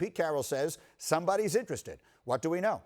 Pete Carroll says somebody's interested. What do we know?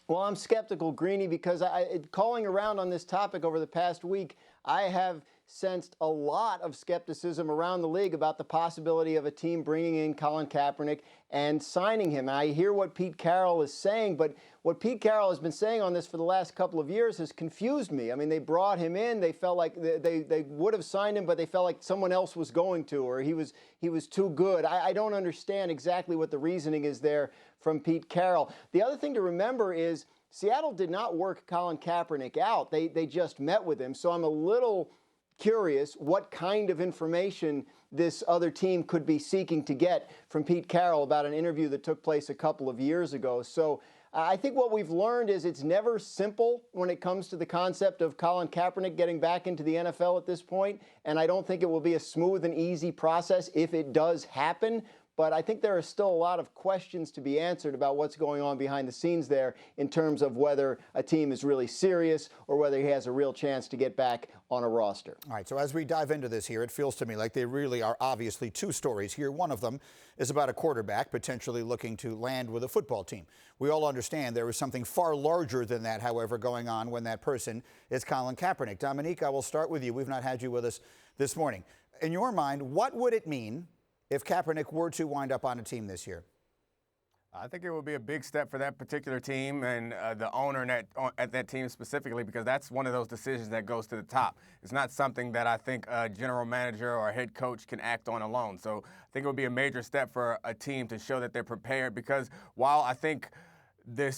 Well, I'm skeptical, Greeny, because calling around on this topic over the past week, I have sensed a lot of skepticism around the league about the possibility of a team bringing in Colin Kaepernick and signing him. And I hear what Pete Carroll is saying, but what Pete Carroll has been saying on this for the last couple of years has confused me. I mean, they brought him in. They felt like they would have signed him, but they felt like someone else was going to, or he was too good. I don't understand exactly what the reasoning is there from Pete Carroll. The other thing to remember is Seattle did not work Colin Kaepernick out. They just met with him. So I'm a little curious what kind of information this other team could be seeking to get from Pete Carroll about an interview that took place a couple of years ago. So I think what we've learned is it's never simple when it comes to the concept of Colin Kaepernick getting back into the NFL at this point. And I don't think it will be a smooth and easy process if it does happen. But I think there are still a lot of questions to be answered about what's going on behind the scenes there in terms of whether a team is really serious or whether he has a real chance to get back on a roster. All right, so as we dive into this here, it feels to me like there really are obviously two stories here. One of them is about a quarterback potentially looking to land with a football team. We all understand there is something far larger than that, however, going on when that person is Colin Kaepernick. Domonique, I will start with you. We've not had you with us this morning. In your mind, what would it mean if Kaepernick were to wind up on a team this year? I think it would be a big step for that particular team and the owner at that team specifically, because that's one of those decisions that goes to the top. It's not something that I think a general manager or a head coach can act on alone. So I think it would be a major step for a team to show that they're prepared, because while I think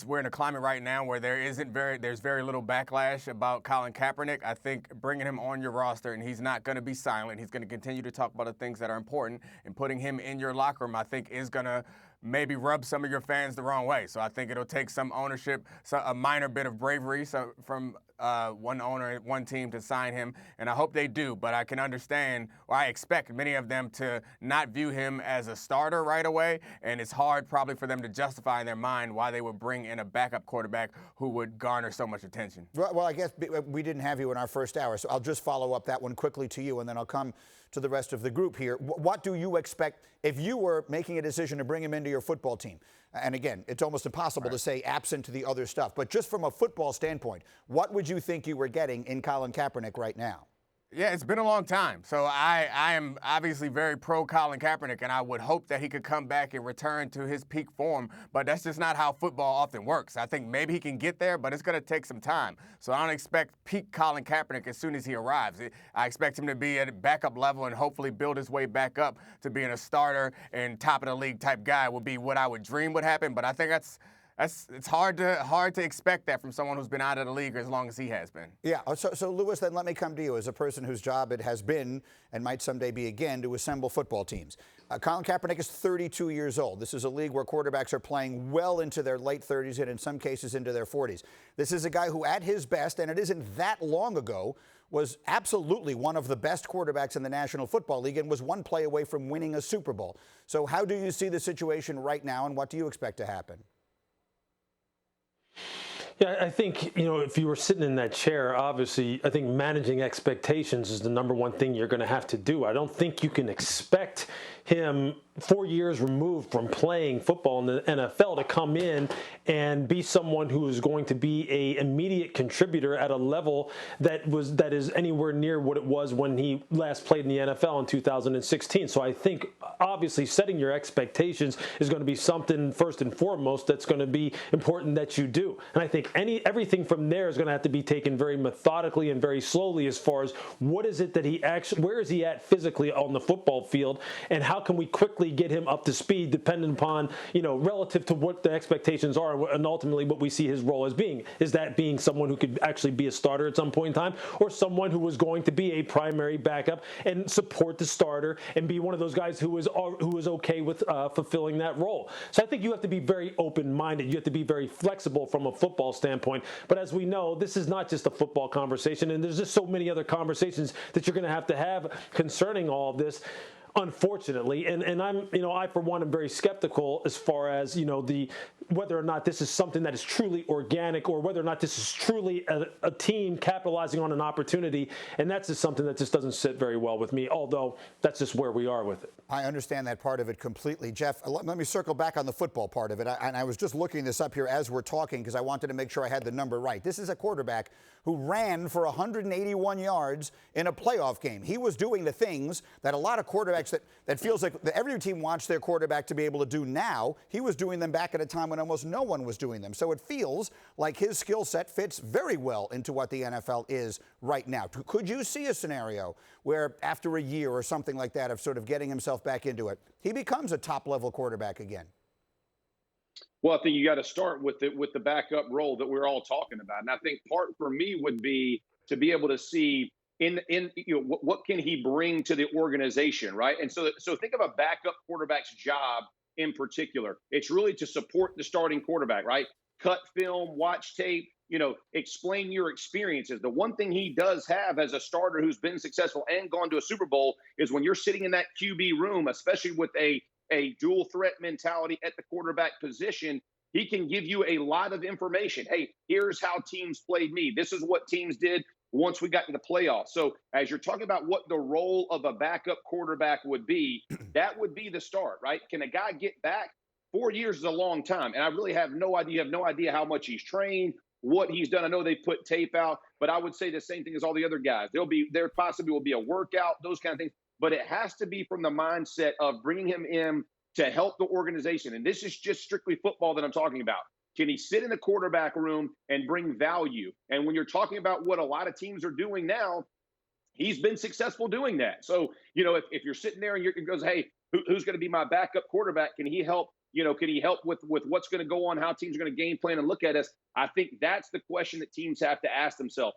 we're in a climate right now where there's very little backlash about Colin Kaepernick, I think bringing him on your roster, and he's not going to be silent. He's going to continue to talk about the things that are important, and putting him in your locker room, I think, is going to maybe rub some of your fans the wrong way. So I think it'll take some ownership, a minor bit of bravery from one owner, one team to sign him, and I hope they do. But I can understand, or I expect many of them to not view him as a starter right away, and it's hard probably for them to justify in their mind why they would bring in a backup quarterback who would garner so much attention. Well, I guess we didn't have you in our first hour, so I'll just follow up that one quickly to you, and then I'll come to the rest of the group here. What do you expect if you were making a decision to bring him into your football team? And again, it's almost impossible to say absent to the other stuff, but just from a football standpoint, what would you think you were getting in Colin Kaepernick right now? Yeah, it's been a long time. So I am obviously very pro Colin Kaepernick, and I would hope that he could come back and return to his peak form. But that's just not how football often works. I think maybe he can get there, but it's going to take some time. So I don't expect peak Colin Kaepernick as soon as he arrives. I expect him to be at a backup level and hopefully build his way back up to being a starter and top of the league type guy would be what I would dream would happen. But I think it's hard to expect that from someone who's been out of the league as long as he has been. Yeah. So Lewis, then let me come to you as a person whose job it has been and might someday be again to assemble football teams. Colin Kaepernick is 32 years old. This is a league where quarterbacks are playing well into their late 30s and in some cases into their 40s. This is a guy who at his best, and it isn't that long ago, was absolutely one of the best quarterbacks in the National Football League and was one play away from winning a Super Bowl. So how do you see the situation right now, and what do you expect to happen? Yeah, I think, if you were sitting in that chair, obviously, I think managing expectations is the number one thing you're going to have to do. I don't think you can expect him 4 years removed from playing football in the NFL to come in and be someone who is going to be a immediate contributor at a level that is anywhere near what it was when he last played in the NFL in 2016. So I think obviously setting your expectations is going to be something first and foremost that's going to be important that you do. And I think everything from there is going to have to be taken very methodically and very slowly as far as what is it that where is he at physically on the football field, and how can we quickly get him up to speed depending upon, relative to what the expectations are and ultimately what we see his role as being. Is that being someone who could actually be a starter at some point in time, or someone who was going to be a primary backup and support the starter and be one of those guys who was okay with fulfilling that role? So I think you have to be very open-minded. You have to be very flexible from a football standpoint. But as we know, this is not just a football conversation, and there's just so many other conversations that you're going to have concerning all of this. unfortunately. And I'm, I for one am very skeptical as far as, whether or not this is something that is truly organic or whether or not this is truly a team capitalizing on an opportunity. And that's just something that just doesn't sit very well with me, although that's just where we are with it. I understand that part of it completely. Jeff, let me circle back on the football part of it. And I was just looking this up here as we're talking because I wanted to make sure I had the number right. This is a quarterback who ran for 181 yards in a playoff game. He was doing the things that a lot of quarterbacks that feels like every team wants their quarterback to be able to do now. He was doing them back at a time when almost no one was doing them. So it feels like his skill set fits very well into what the NFL is right now. Could you see a scenario where after a year or something like that of sort of getting himself back into it, he becomes a top-level quarterback again? Well, I think you got to start with the backup role that we're all talking about, and I think part for me would be to be able to see what can he bring to the organization, right? And so think of a backup quarterback's job in particular. It's really to support the starting quarterback, right? Cut film, watch tape, explain your experiences. The one thing he does have as a starter who's been successful and gone to a Super Bowl is when you're sitting in that QB room, especially with a dual threat mentality at the quarterback position, he can give you a lot of information. Hey, here's how teams played me. This is what teams did once we got to the playoffs. So as you're talking about what the role of a backup quarterback would be, that would be the start, right? Can a guy get back? 4 years is a long time. And I really have no idea. You have no idea how much he's trained, what he's done. I know they put tape out, but I would say the same thing as all the other guys. There possibly will be a workout, those kind of things. But it has to be from the mindset of bringing him in to help the organization. And this is just strictly football that I'm talking about. Can he sit in the quarterback room and bring value? And when you're talking about what a lot of teams are doing now, he's been successful doing that. So, if you're sitting there and it goes, hey, who's going to be my backup quarterback? Can he help? Can he help with what's going to go on, how teams are going to game plan and look at us? I think that's the question that teams have to ask themselves.